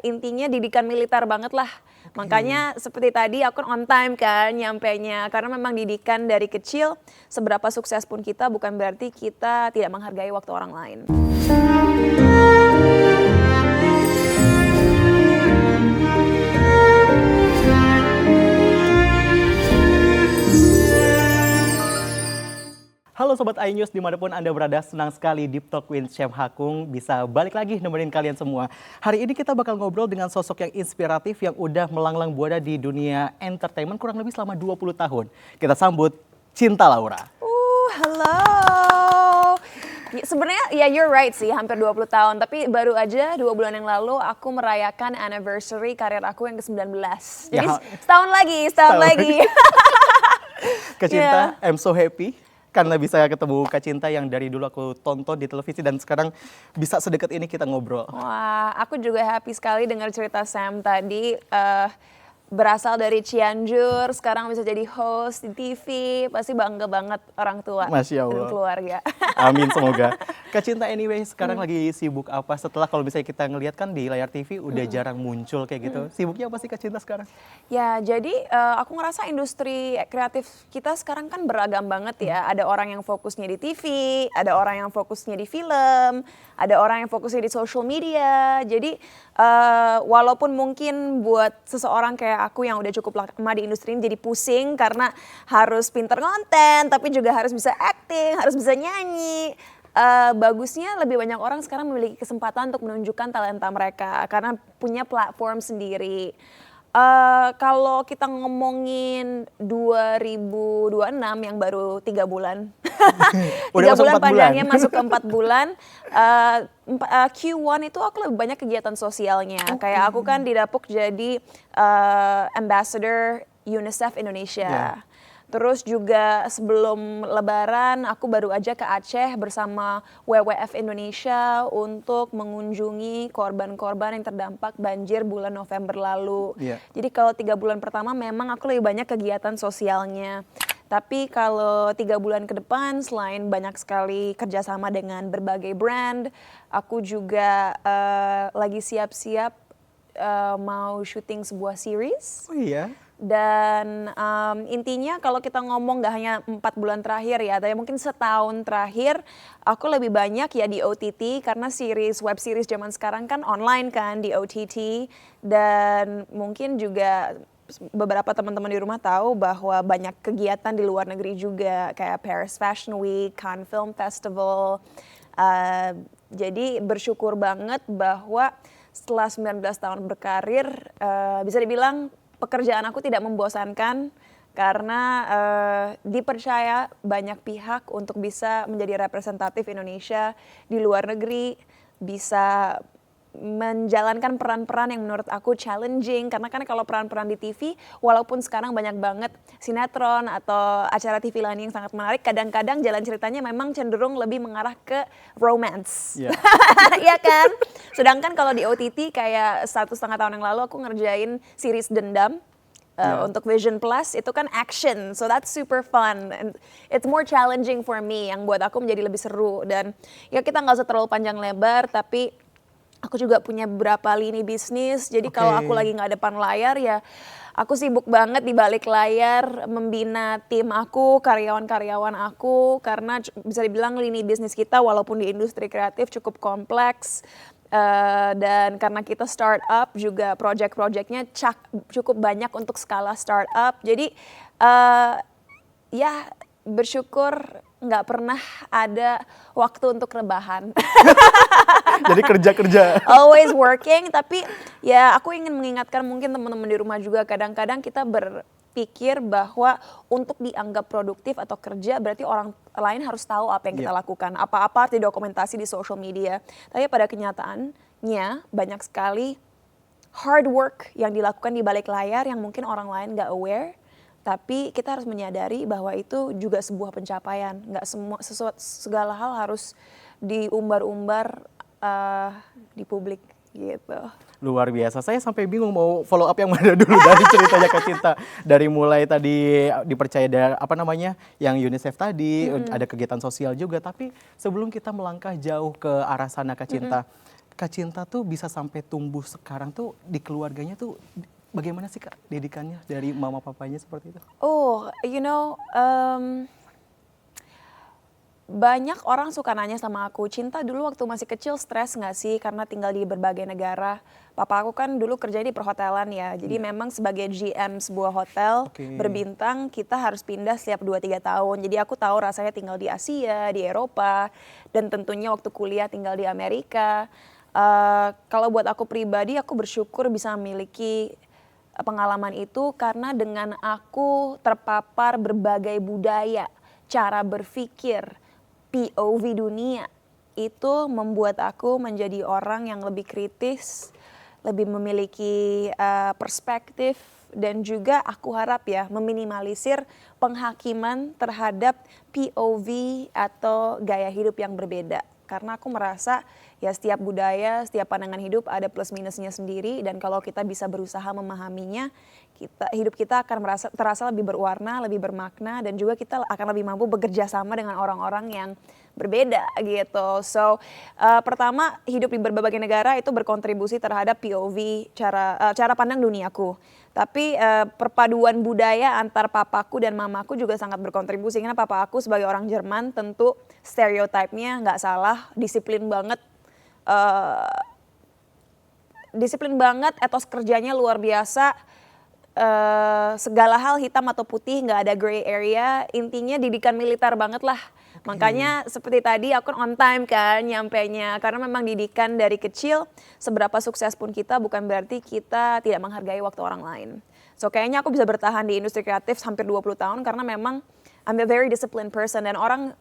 Intinya didikan militer banget lah. Makanya seperti tadi aku on time kan nyampenya. Karena memang didikan dari kecil, seberapa sukses pun kita bukan berarti kita tidak menghargai waktu orang lain. Halo Sobat iNews dimanapun Anda berada, senang sekali Deep Talk with Chef Hakung bisa balik lagi nemenin kalian semua. Hari ini kita bakal ngobrol dengan sosok yang inspiratif yang udah melanglang buana di dunia entertainment kurang lebih selama 20 tahun. Kita sambut Cinta Laura. Halo. Sebenarnya ya you're right sih, hampir 20 tahun. Tapi baru aja 2 bulan yang lalu aku merayakan anniversary karir aku yang ke-19. Jadi setahun lagi. Kak Cinta, I'm so happy karena bisa ketemu Kak Cinta yang dari dulu aku tonton di televisi dan sekarang bisa sedekat ini kita ngobrol. Wah, aku juga happy sekali dengar cerita Sam tadi. Berasal dari Cianjur, sekarang bisa jadi host di TV, pasti bangga banget orang tua Masya Allah. dan keluarga. Amin semoga. Kak Cinta anyway sekarang lagi sibuk apa setelah kalau misalnya kita ngelihat kan di layar TV udah jarang muncul kayak gitu. Sibuknya apa sih Kak Cinta sekarang? Ya, jadi aku ngerasa industri kreatif kita sekarang kan beragam banget ya. Ada orang yang fokusnya di TV, ada orang yang fokusnya di film, ada orang yang fokusnya di social media. Jadi walaupun mungkin buat seseorang kayak aku yang udah cukup lama di industri ini jadi pusing karena harus pinter konten, tapi juga harus bisa acting, harus bisa nyanyi. Bagusnya lebih banyak orang sekarang memiliki kesempatan untuk menunjukkan talenta mereka karena punya platform sendiri. Kalau kita ngomongin 2026 yang baru 3 bulan. Udah 3 masuk bulan 4 bulan. panjangnya masuk ke 4 bulan. Q1 itu aku lebih banyak kegiatan sosialnya. Kayak aku kan didapuk jadi ambassador UNICEF Indonesia. Yeah. Terus juga sebelum Lebaran aku baru aja ke Aceh bersama WWF Indonesia untuk mengunjungi korban-korban yang terdampak banjir bulan November lalu. Yeah. Jadi kalau 3 bulan pertama memang aku lebih banyak kegiatan sosialnya. Tapi kalau 3 bulan ke depan selain banyak sekali kerjasama dengan berbagai brand, aku juga lagi siap-siap mau syuting sebuah series. Oh iya? Dan intinya kalau kita ngomong gak hanya 4 bulan terakhir ya, tapi mungkin setahun terakhir aku lebih banyak ya di OTT karena web series zaman sekarang kan online kan di OTT. Dan mungkin juga beberapa teman-teman di rumah tahu bahwa banyak kegiatan di luar negeri juga kayak Paris Fashion Week, Cannes Film Festival. Jadi bersyukur banget bahwa setelah 19 tahun berkarir bisa dibilang pekerjaan aku tidak membosankan karena dipercaya banyak pihak untuk bisa menjadi representatif Indonesia di luar negeri, bisa menjalankan peran-peran yang menurut aku challenging karena kan kalau peran-peran di TV walaupun sekarang banyak banget sinetron atau acara TV lain yang sangat menarik, kadang-kadang jalan ceritanya memang cenderung lebih mengarah ke romance. Yeah. Iya kan? Sedangkan kalau di OTT kayak 1,5 tahun yang lalu aku ngerjain series Dendam. Untuk Vision Plus itu kan action, so that's super fun and it's more challenging for me yang buat aku menjadi lebih seru. Dan ya kita nggak usah terlalu panjang lebar, tapi aku juga punya beberapa lini bisnis. Jadi kalau aku lagi nggak depan layar ya aku sibuk banget di balik layar membina tim aku, karyawan-karyawan aku, karena bisa dibilang lini bisnis kita walaupun di industri kreatif cukup kompleks. Dan karena kita startup juga project-projectnya cukup banyak untuk skala startup. Jadi ya bersyukur nggak pernah ada waktu untuk rebahan. Jadi kerja-kerja. Always working, tapi ya aku ingin mengingatkan mungkin teman-teman di rumah juga kadang-kadang kita berpikir bahwa untuk dianggap produktif atau kerja berarti orang lain harus tahu apa yang kita lakukan, apa-apa arti dokumentasi di social media. Tapi pada kenyataannya banyak sekali hard work yang dilakukan di balik layar yang mungkin orang lain nggak aware. Tapi kita harus menyadari bahwa itu juga sebuah pencapaian. Nggak segala hal harus diumbar-umbar di publik gitu. Luar biasa, saya sampai bingung mau follow up yang mana dulu dari ceritanya Kak Cinta. Dari mulai tadi dipercaya yang UNICEF tadi, ada kegiatan sosial juga. Tapi sebelum kita melangkah jauh ke arah sana Kak Cinta, Kak Cinta tuh bisa sampai tumbuh sekarang tuh di keluarganya tuh bagaimana sih Kak didikannya dari mama papanya seperti itu? Oh, banyak orang suka nanya sama aku, "Cinta dulu waktu masih kecil stres nggak sih karena tinggal di berbagai negara?" Papa aku kan dulu kerja di perhotelan ya, jadi Iya. memang sebagai GM sebuah hotel Oke. berbintang kita harus pindah setiap 2-3 tahun. Jadi aku tahu rasanya tinggal di Asia, di Eropa, dan tentunya waktu kuliah tinggal di Amerika. Kalau buat aku pribadi, aku bersyukur bisa memiliki pengalaman itu karena dengan aku terpapar berbagai budaya, cara berpikir, POV dunia, itu membuat aku menjadi orang yang lebih kritis, lebih memiliki perspektif, dan juga aku harap ya meminimalisir penghakiman terhadap POV atau gaya hidup yang berbeda. Karena aku merasa ya setiap budaya, setiap pandangan hidup ada plus minusnya sendiri, dan kalau kita bisa berusaha memahaminya, hidup kita akan terasa lebih berwarna, lebih bermakna, dan juga kita akan lebih mampu bekerja sama dengan orang-orang yang berbeda gitu. So pertama, hidup di berbagai negara itu berkontribusi terhadap POV, cara pandang duniaku. Tapi perpaduan budaya antar papaku dan mamaku juga sangat berkontribusi, karena papa aku sebagai orang Jerman tentu stereotipnya nggak salah, disiplin banget, etos kerjanya luar biasa, segala hal hitam atau putih, nggak ada gray area, intinya didikan militer banget lah. Makanya seperti tadi aku on time kan nyampenya, karena memang didikan dari kecil, seberapa sukses pun kita bukan berarti kita tidak menghargai waktu orang lain. So kayaknya aku bisa bertahan di industri kreatif hampir 20 tahun karena memang I'm a very disciplined person, dan orang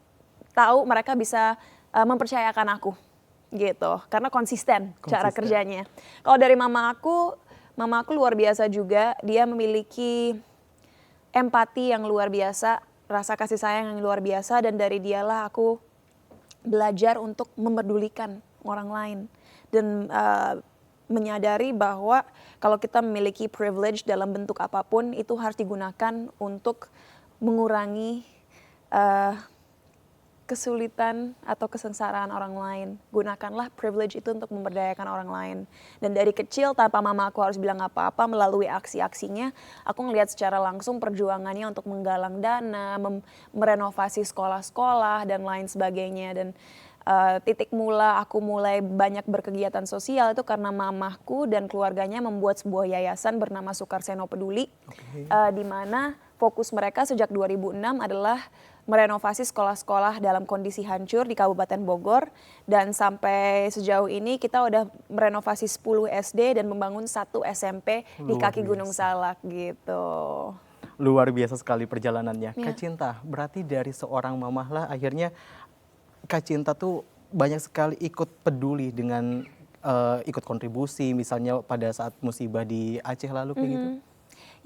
tahu mereka bisa mempercayakan aku gitu, karena konsisten cara kerjanya. Kalau dari mama aku luar biasa juga, dia memiliki empati yang luar biasa, rasa kasih sayang yang luar biasa, dan dari dialah aku belajar untuk memedulikan orang lain dan menyadari bahwa kalau kita memiliki privilege dalam bentuk apapun itu harus digunakan untuk mengurangi kesulitan atau kesengsaraan orang lain. Gunakanlah privilege itu untuk memberdayakan orang lain. Dan dari kecil tanpa mama aku harus bilang apa-apa, melalui aksi-aksinya, aku ngelihat secara langsung perjuangannya untuk menggalang dana, merenovasi sekolah-sekolah dan lain sebagainya. Dan titik mula aku mulai banyak berkegiatan sosial itu karena mamahku dan keluarganya membuat sebuah yayasan bernama Sukarseno Peduli, di mana fokus mereka sejak 2006 adalah merenovasi sekolah-sekolah dalam kondisi hancur di Kabupaten Bogor, dan sampai sejauh ini kita udah merenovasi 10 SD dan membangun 1 SMP di kaki Gunung Salak gitu. Luar biasa sekali perjalanannya. Ya. Kak Cinta, berarti dari seorang mamah lah akhirnya Kak Cinta tuh banyak sekali ikut peduli dengan ikut kontribusi misalnya pada saat musibah di Aceh lalu kayak gitu.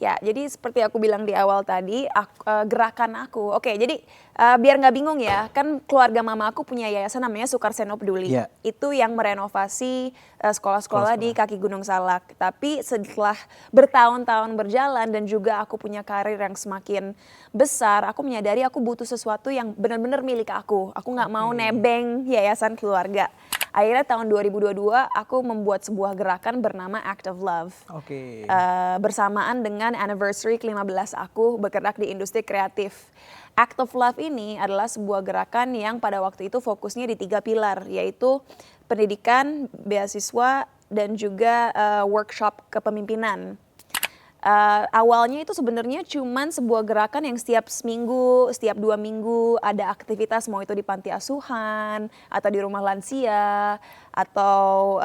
Ya, jadi seperti aku bilang di awal tadi, gerakan aku. Oke, jadi biar nggak bingung ya, kan keluarga mama aku punya yayasan namanya Sukarseno Peduli. Iya. Itu yang merenovasi sekolah-sekolah di kaki Gunung Salak. Tapi setelah bertahun-tahun berjalan dan juga aku punya karir yang semakin besar, aku menyadari aku butuh sesuatu yang benar-benar milik aku. Aku nggak mau nebeng yayasan keluarga. Akhirnya tahun 2022 aku membuat sebuah gerakan bernama Act of Love. Bersamaan dengan anniversary ke-15 aku bergerak di industri kreatif. Act of Love ini adalah sebuah gerakan yang pada waktu itu fokusnya di 3 pilar, yaitu pendidikan, beasiswa, dan juga workshop kepemimpinan. Awalnya itu sebenarnya cuman sebuah gerakan yang setiap seminggu, setiap 2 minggu ada aktivitas, mau itu di panti asuhan, atau di rumah lansia, atau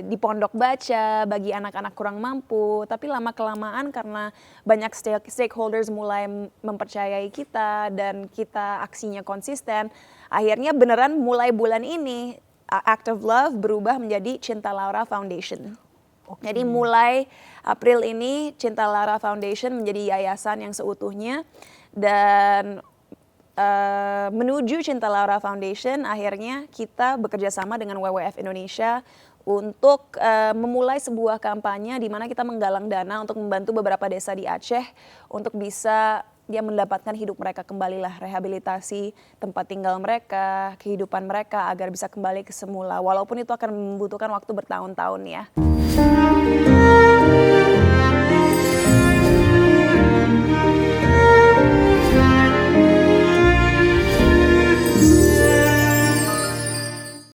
di pondok baca bagi anak-anak kurang mampu. Tapi lama-kelamaan karena banyak stakeholders mulai mempercayai kita dan kita aksinya konsisten, akhirnya beneran mulai bulan ini Act of Love berubah menjadi Cinta Laura Foundation. Jadi mulai April ini Cinta Laura Foundation menjadi yayasan yang seutuhnya, dan menuju Cinta Laura Foundation akhirnya kita bekerja sama dengan WWF Indonesia untuk memulai sebuah kampanye di mana kita menggalang dana untuk membantu beberapa desa di Aceh untuk bisa dia mendapatkan hidup mereka kembali lah, rehabilitasi tempat tinggal mereka, kehidupan mereka agar bisa kembali ke semula. Walaupun itu akan membutuhkan waktu bertahun-tahun ya.